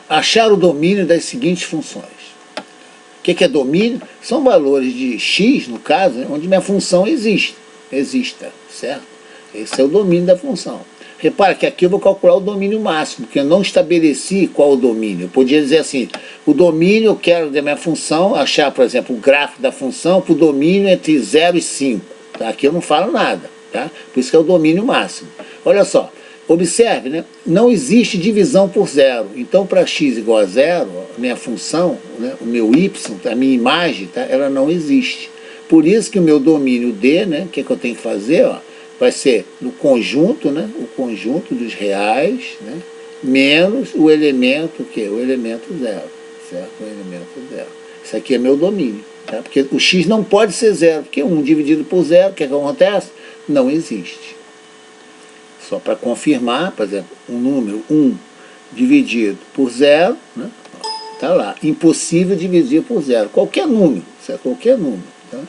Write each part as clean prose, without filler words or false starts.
achar o domínio das seguintes funções. O que é domínio? São valores de x, no caso, né, onde minha função exista, certo? Esse é o domínio da função. Repara que aqui eu vou calcular o domínio máximo, porque eu não estabeleci qual o domínio. Eu podia dizer assim, o domínio eu quero da minha função, achar, por exemplo, o gráfico da função para o domínio entre 0 e 5. Tá? Aqui eu não falo nada, tá? Por isso que é o domínio máximo. Olha só, observe, né? Não existe divisão por zero. Então, para x igual a zero, a minha função, né, o meu y, a minha imagem, tá, ela não existe. Por isso que o meu domínio D, né, que eu tenho que fazer, ó, vai ser no conjunto, né, o conjunto dos reais, né, menos o elemento, o quê? O elemento zero, certo? O elemento zero. Isso aqui é meu domínio, tá? Porque o x não pode ser zero, porque 1 dividido por zero, o que acontece? Não existe. Só para confirmar, por exemplo, um número 1 dividido por zero, né, tá lá, impossível dividir por zero. Qualquer número, certo? Qualquer número, tá?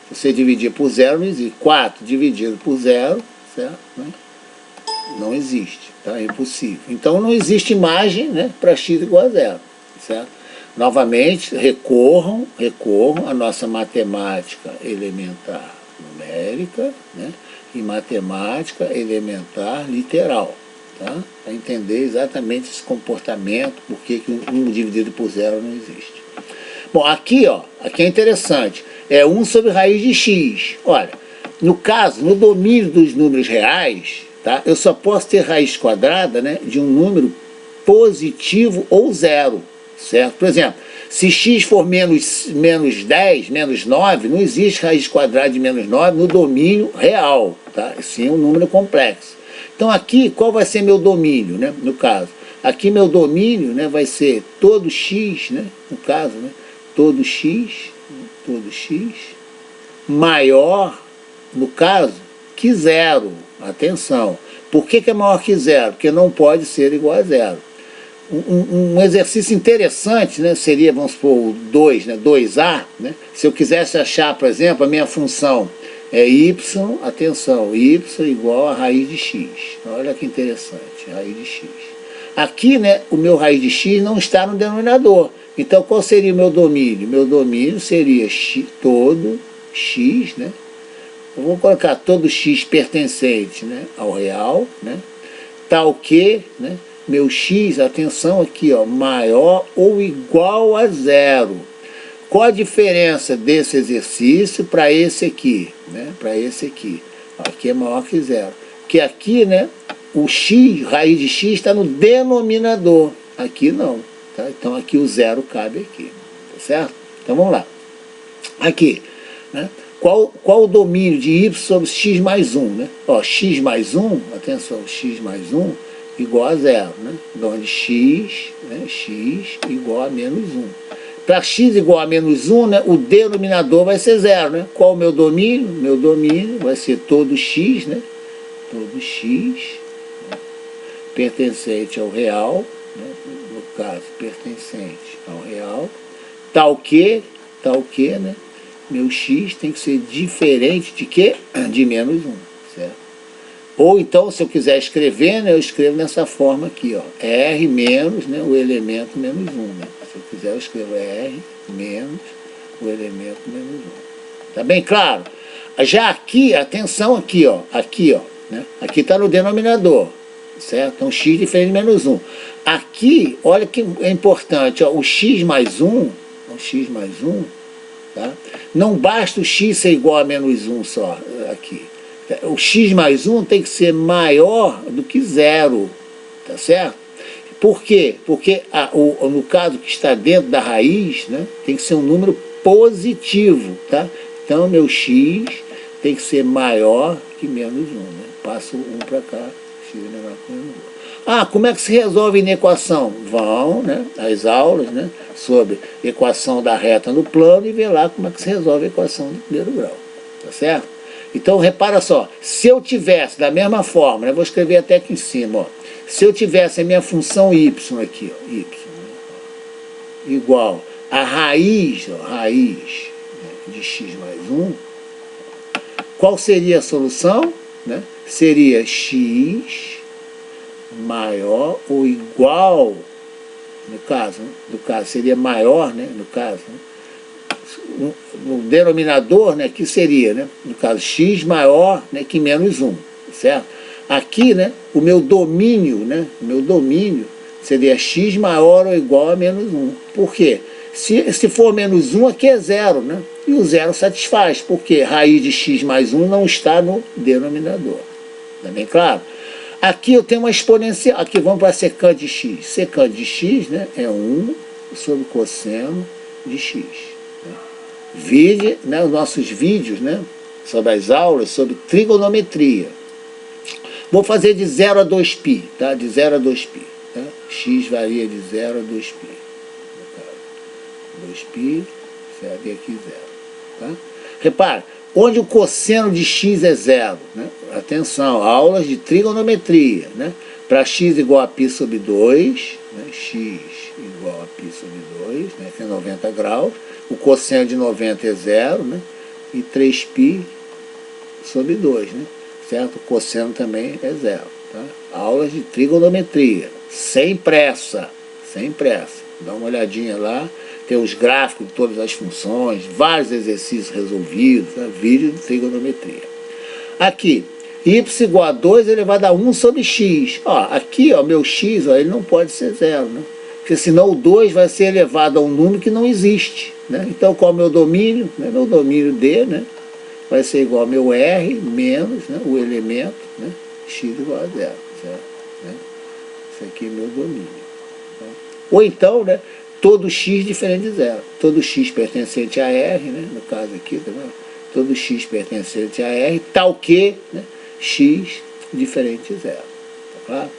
Se você dividir por zero, não existe. 4 dividido por zero, certo? Não existe, tá? É impossível. Então não existe imagem, né, para x igual a zero, certo? Novamente, recorram à nossa matemática elementar numérica, né, e matemática elementar literal, tá? Para entender exatamente esse comportamento, por que 1 dividido por zero não existe. Bom, aqui, ó, aqui é interessante, é 1 sobre raiz de x. Olha, no caso, no domínio dos números reais, tá, eu só posso ter raiz quadrada, né, de um número positivo ou zero, certo? Por exemplo, se x for menos 10, menos 9, não existe raiz quadrada de menos 9 no domínio real, tá? Sim, um número complexo. Então aqui, qual vai ser meu domínio, né, no caso? Aqui meu domínio, né, vai ser todo x, né, no caso, né, todo x maior, no caso, que zero. Atenção. Por que é maior que zero? Porque não pode ser igual a zero. Um exercício interessante, né, seria, vamos supor, o 2, né, 2a, né, se eu quisesse achar, por exemplo, a minha função é y, atenção, y igual a raiz de x. Olha que interessante, raiz de x. Aqui, né, o meu raiz de x não está no denominador. Então, qual seria o meu domínio? Meu domínio seria todo x, né? Eu vou colocar todo x pertencente, né, ao real, né, tal que, né, meu x, atenção aqui, ó, maior ou igual a zero. Qual a diferença desse exercício para esse aqui? Né, para esse aqui. Aqui é maior que zero. Porque aqui, né, o x, raiz de x, está no denominador. Aqui não. Tá? Então aqui o zero cabe aqui. Tá certo? Então vamos lá. Aqui, né? Qual o domínio de y sobre x mais 1? Né? Ó, x mais 1, atenção, x mais 1 igual a zero. Né? Onde x, né, x igual a menos 1. Para x igual a menos 1, né, o denominador vai ser zero. Né? Qual o meu domínio? Meu domínio vai ser todo x, né? Todo x, né, pertencente ao real, né, no caso, pertencente ao real, tal que, né, meu x tem que ser diferente de quê? De menos 1, certo? Ou então, se eu quiser escrever, né, eu escrevo nessa forma aqui, ó, R menos, né, o elemento menos 1. Né? Se eu quiser, eu escrevo R menos o elemento menos 1. Tá bem claro? Já aqui, atenção aqui, ó, né? Aqui está no denominador, certo? Então, x diferente de menos 1. Aqui, olha que é importante, ó, o x mais 1, tá? Não basta o x ser igual a menos 1 só, aqui. O x mais 1 tem que ser maior do que zero, tá certo? Por quê? Porque no caso que está dentro da raiz, né, tem que ser um número positivo, tá? Então, meu x tem que ser maior que menos 1, né? Passo 1 para cá, x é menor que menos 1. Ah, como é que se resolve na equação? Vão, né, as aulas, né, sobre equação da reta no plano e ver lá como é que se resolve a equação do primeiro grau, tá certo? Então, repara só, se eu tivesse, da mesma forma, né, vou escrever até aqui em cima, ó, se eu tivesse a minha função y aqui, ó, y, igual a raiz, né, de x mais 1, qual seria a solução? Né? Seria x maior ou igual no caso seria maior, né, no caso, né, o denominador, né, que seria, né, no caso, x maior, né, que menos 1, certo? Aqui, né, o meu domínio, né, seria x maior ou igual a menos 1. Por quê? Se for menos 1, aqui é zero, né? E o zero satisfaz, porque raiz de x mais 1 não está no denominador. Está bem claro? Aqui eu tenho uma exponencial. Aqui vamos para secante de x. Secante de x, né, é 1 sobre cosseno de x. Né? Vide, né, os nossos vídeos, né, sobre as aulas, sobre trigonometria. Vou fazer de 0 a 2π, tá? De 0 a 2π. Tá? X varia de 0 a 2π. 2π, certo? E aqui 0. Tá? Repare, onde o cosseno de x é 0. Né? Atenção, aulas de trigonometria. Né? Para x igual a π sobre 2, né? X igual a π sobre 2, né? Que é 90 graus. O cosseno de 90 é 0, né? E 3π sobre 2, né? Certo? O cosseno também é 0. Tá? Aulas de trigonometria. Sem pressa. Sem pressa. Dá uma olhadinha lá. Tem os gráficos de todas as funções, vários exercícios resolvidos, né? Vídeo de trigonometria. Aqui, y igual a 2 elevado a 1 sobre x. Ó, aqui, ó, meu x, ó, ele não pode ser 0, né? Porque senão o 2 vai ser elevado a um número que não existe. Né? Então, qual é o meu domínio? Né? Meu domínio D, né? Vai ser igual ao meu R menos, né, o elemento, né, x igual a 0. Certo? Né? Isso aqui é meu domínio. Tá? Ou então, né, todo x diferente de 0. Todo x pertencente a R, né, no caso aqui, tá vendo? Todo x pertencente a R, tal que, né, x diferente de 0. Tá claro?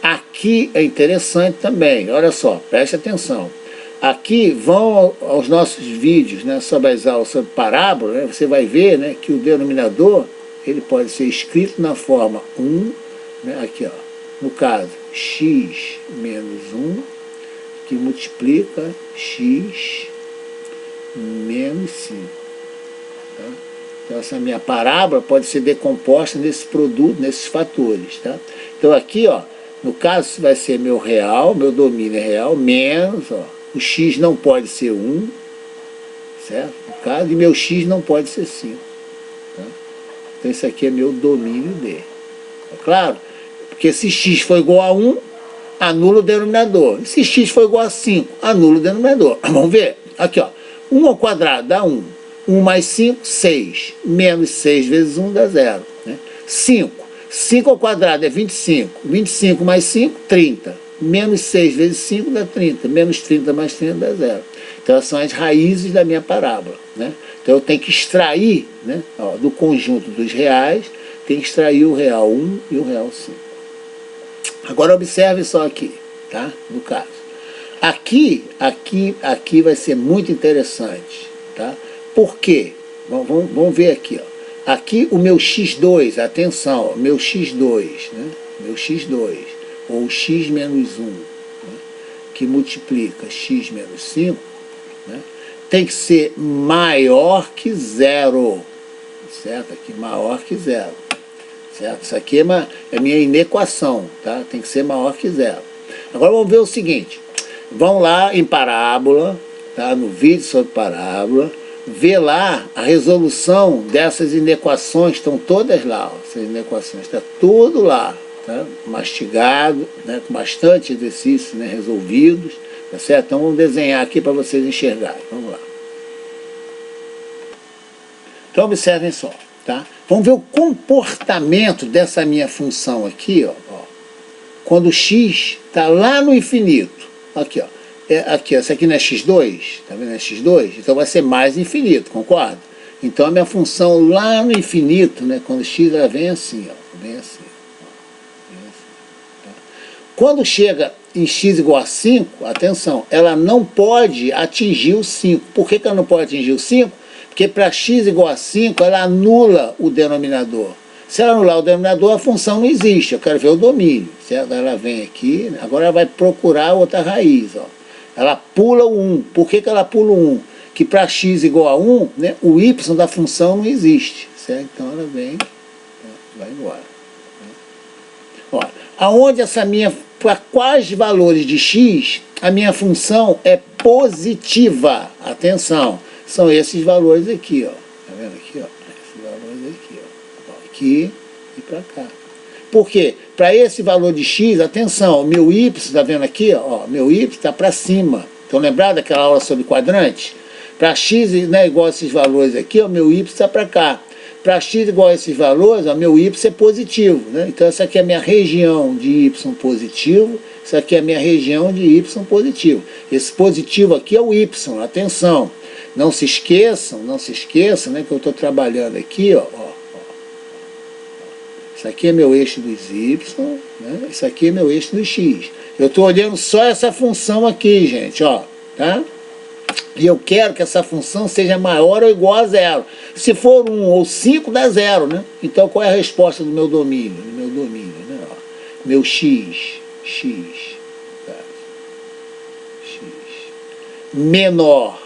Aqui é interessante também, olha só, preste atenção. Aqui vão aos nossos vídeos, né, sobre as aulas sobre parábola, né, você vai ver, né, que o denominador ele pode ser escrito na forma 1, né, aqui, ó, no caso, x menos 1, que multiplica x menos 5. Tá? Então, essa minha parábola pode ser decomposta nesse produto, nesses fatores. Tá? Então, aqui, ó, no caso, vai ser meu real, meu domínio é real, menos, ó, o x não pode ser 1, certo? No caso, e meu x não pode ser 5. Tá? Então, isso aqui é meu domínio D. É claro? Porque se x for igual a 1, anula o denominador. Se x for igual a 5, anula o denominador. Vamos ver? Aqui, ó. 1 ao quadrado dá 1. 1 mais 5, 6. Menos 6 vezes 1 dá 0. Né? 5. 5 ao quadrado é 25. 25 mais 5, 30. Menos 6 vezes 5 dá 30. Menos 30 mais 30 dá 0. Então, essas são as raízes da minha parábola. Né? Então, eu tenho que extrair, né, ó, do conjunto dos reais, tenho que extrair o real 1 e o real 5. Agora, observe só aqui, tá? No caso. Aqui vai ser muito interessante, tá? Por quê? Vamos ver aqui, ó. Aqui o meu x2, atenção, meu x2, né? Meu x2, ou x menos 1, né? Que multiplica x menos 5, né? Tem que ser maior que 0, certo? Aqui maior que 0, certo? Isso aqui é minha inequação, tá? Tem que ser maior que 0. Agora vamos ver o seguinte, vamos lá em parábola, tá? No vídeo sobre parábola, vê lá a resolução dessas inequações, estão todas lá, ó, essas inequações, está tudo lá, tá? Mastigado, né? Com bastante exercícios, né? Resolvidos, tá certo? Então vamos desenhar aqui para vocês enxergarem, vamos lá. Então observem só, tá? Vamos ver o comportamento dessa minha função aqui, ó, quando o x está lá no infinito, aqui, ó. Aqui, essa aqui não é x2, tá vendo? É x2, então vai ser mais infinito, concorda? Então a minha função lá no infinito, né, quando x ela vem assim, ó, vem assim, ó, vem assim, tá? Quando chega em x igual a 5, atenção, ela não pode atingir o 5. Por que ela não pode atingir o 5? Porque para x igual a 5, ela anula o denominador. Se ela anular o denominador, a função não existe. Eu quero ver o domínio, certo? Ela vem aqui, né? Agora ela vai procurar outra raiz, ó. Ela pula o 1. Por que ela pula o 1? Que para x igual a 1, né, o y da função não existe. Certo? Então ela vem, vai embora. Ó, aonde essa minha, para quais valores de x a minha função é positiva. Atenção, são esses valores aqui, ó. Tá vendo aqui, ó? Esses valores aqui, ó. Aqui e para cá. Por quê? Para esse valor de x, atenção, meu y, tá vendo aqui, ó? Meu y está para cima. Estão lembrados daquela aula sobre quadrantes? Para x, né, igual a esses valores aqui, o meu y está para cá. Para x igual a esses valores, o meu y é positivo, né? Então essa aqui é a minha região de y positivo, essa aqui é a minha região de y positivo. Esse positivo aqui é o y, atenção. Não se esqueçam, né, que eu estou trabalhando aqui, ó. Isso aqui é meu eixo dos y, né? Isso aqui é meu eixo dos x. Eu estou olhando só essa função aqui, gente, ó, tá? E eu quero que essa função seja maior ou igual a zero. Se for 1 ou 5, dá zero, né? Então, qual é a resposta do meu domínio? Do meu domínio, né? Ó, meu x, tá? X menor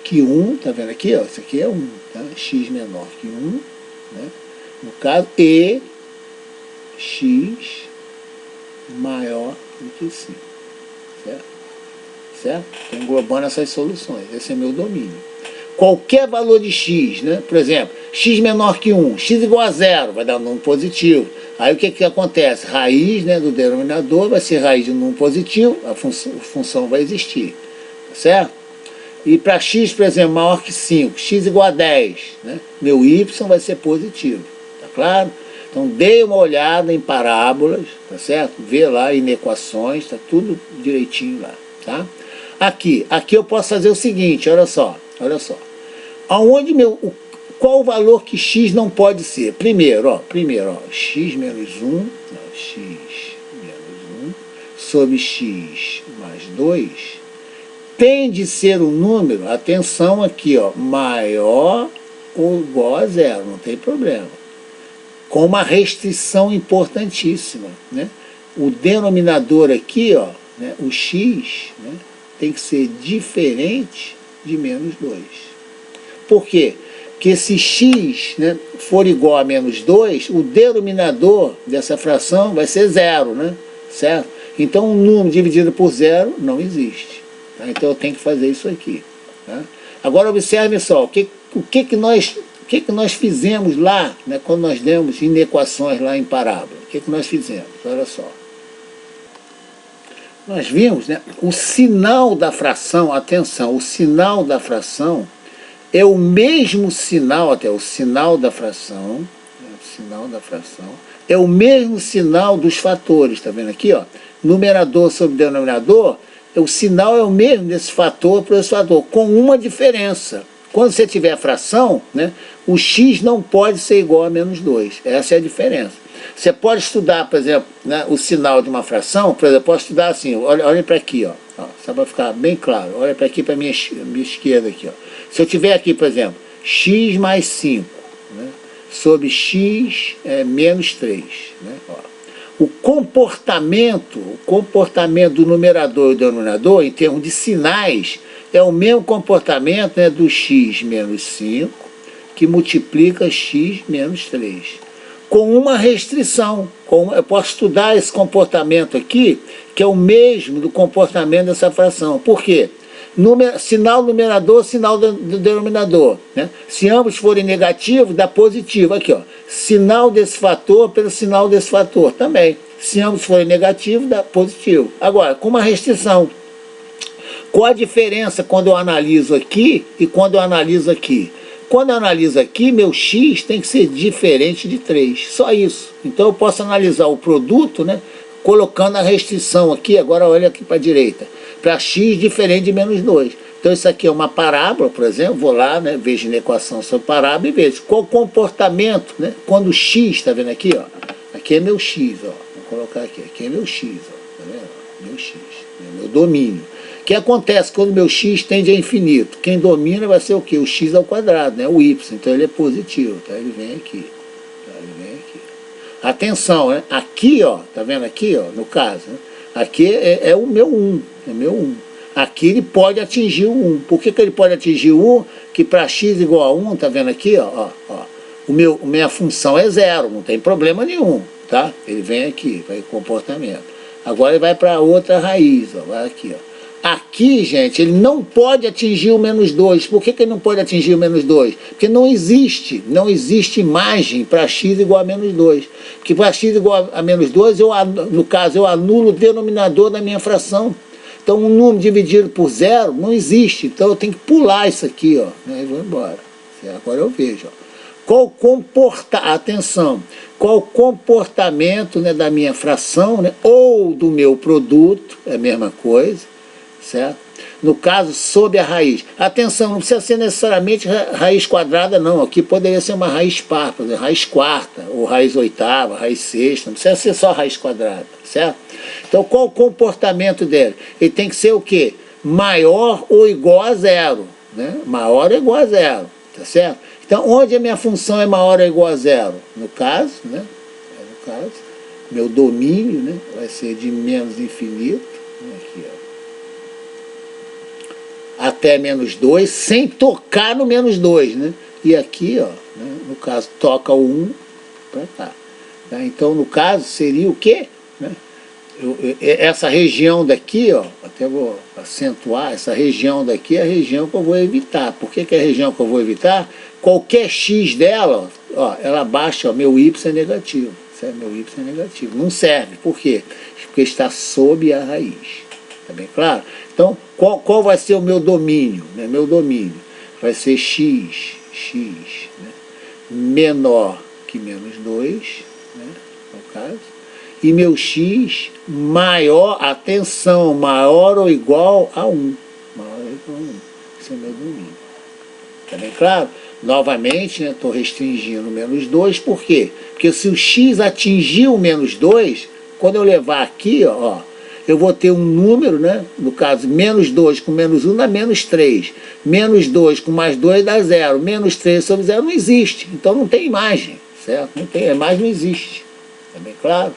que 1, tá vendo aqui? Ó, isso aqui é 1, tá? X menor que 1, né? No caso, e x maior do que 5, certo? Certo? Estou englobando essas soluções. Esse é meu domínio. Qualquer valor de x, né? Por exemplo, x menor que 1, x igual a 0, vai dar um número positivo. Aí o que acontece? Raiz, né, do denominador vai ser raiz de um número positivo, a função vai existir. Tá certo? E para x, por exemplo, maior que 5, x igual a 10, né? Meu y vai ser positivo. Tá claro? Então, dê uma olhada em parábolas, tá certo? Vê lá em equações, tá tudo direitinho lá, tá? Aqui eu posso fazer o seguinte, olha só. Aonde qual o valor que x não pode ser? Primeiro, ó, x menos 1, sobre x mais 2, tem de ser um número, atenção aqui, ó, maior ou igual a 0, não tem problema. Com uma restrição importantíssima, né? O denominador aqui, ó, né, o x, né, tem que ser diferente de menos 2. Por quê? Porque se x, né, for igual a menos 2, o denominador dessa fração vai ser 0, né? Certo? Então, um número dividido por 0 não existe. Tá? Então, eu tenho que fazer isso aqui. Tá? Agora, observe só, o que nós fizemos lá, né, quando nós demos em equações lá em parábola. O que nós fizemos? Olha só. Nós vimos, né, o sinal da fração, atenção, o sinal da fração é o mesmo sinal, até o sinal da fração, é o mesmo sinal dos fatores, tá vendo aqui, ó? Numerador sobre denominador, o sinal é o mesmo desse fator para esse fator, com uma diferença. Quando você tiver fração, né, o x não pode ser igual a menos 2. Essa é a diferença. Você pode estudar, por exemplo, né, o sinal de uma fração, por exemplo, pode estudar assim, olhem para aqui, ó, só para ficar bem claro, olha para aqui, para a minha esquerda aqui, ó. Se eu tiver aqui, por exemplo, x mais 5, né, sobre x menos 3, né, ó. O comportamento do numerador e do denominador, em termos de sinais, é o mesmo comportamento, né, do x menos 5, que multiplica x menos 3. Com uma restrição. Eu posso estudar esse comportamento aqui, que é o mesmo do comportamento dessa fração. Por quê? Sinal numerador, sinal do denominador. Né? Se ambos forem negativos, dá positivo. Aqui, ó. Sinal desse fator pelo sinal desse fator também. Se ambos forem negativos, dá positivo. Agora, com uma restrição. Qual a diferença quando eu analiso aqui e quando eu analiso aqui? Quando eu analiso aqui, meu x tem que ser diferente de 3. Só isso. Então eu posso analisar o produto, né, colocando a restrição aqui, agora olha aqui para a direita, para x diferente de menos 2. Então isso aqui é uma parábola, por exemplo, vou lá, né, vejo na equação sobre parábola e vejo qual o comportamento, né, quando o x, está vendo aqui, ó, aqui é meu x, ó, vou colocar aqui é meu x, ó, tá vendo? Meu x, meu domínio. O que acontece quando meu x tende a infinito? Quem domina vai ser o quê? O x ao quadrado, né? O y. Então ele é positivo, tá? Ele vem aqui. Tá? Ele vem aqui. Atenção, né? Aqui, ó, tá vendo aqui, ó, no caso, né? Aqui é o meu 1, é meu 1. Aqui ele pode atingir o 1. Por que ele pode atingir o 1? Que para x igual a 1, tá vendo aqui, ó, minha função é 0, não tem problema nenhum, tá? Ele vem aqui, vai comportamento. Agora ele vai para outra raiz, ó, vai aqui, ó. aqui, gente, ele não pode atingir o menos 2. Por que ele não pode atingir o menos 2? Porque não existe imagem para x igual a menos 2. Porque para x igual a menos 2, no caso, eu anulo o denominador da minha fração. Então, um número dividido por zero não existe. Então, eu tenho que pular isso aqui, ó, né, e vou embora. Agora eu vejo, ó. Atenção, qual o comportamento, né, da minha fração, né, ou do meu produto, é a mesma coisa, certo? No caso, sob a raiz. Atenção, não precisa ser necessariamente raiz quadrada, não. Aqui poderia ser uma raiz par, por exemplo, raiz quarta, ou raiz oitava, raiz sexta, não precisa ser só raiz quadrada, certo? Então, qual o comportamento dele? Ele tem que ser o quê? Maior ou igual a zero, né? Maior ou igual a zero, tá certo? Então, onde a minha função é maior ou igual a zero? No caso, né? Meu domínio, né, vai ser de menos infinito, aqui, ó, até menos 2, sem tocar no menos 2, né? E aqui, ó, né, no caso, toca o 1 para cá. Tá? Então, no caso, seria o quê? Né? Essa região daqui, ó, até vou acentuar, essa região daqui é a região que eu vou evitar. Por que é a região que eu vou evitar? Qualquer x dela, ó, ela baixa, ó, meu y é negativo. Certo? Meu y é negativo. Não serve. Por quê? Porque está sob a raiz. Está bem claro? Então, qual vai ser o meu domínio? Né? Meu domínio vai ser x, né, menor que menos 2, né, no caso, e meu x maior, atenção, maior ou igual a 1. Maior ou igual a 1. Esse é o meu domínio. Está bem claro? Novamente, estou, né, restringindo menos 2, por quê? Porque se o x atingir o menos 2, quando eu levar aqui, ó, eu vou ter um número, né, no caso, menos 2 com menos 1 dá menos 3. Menos 2 com mais 2 dá 0. Menos 3 sobre 0 não existe. Então não tem imagem, certo? Não tem, a imagem não existe. Está bem claro?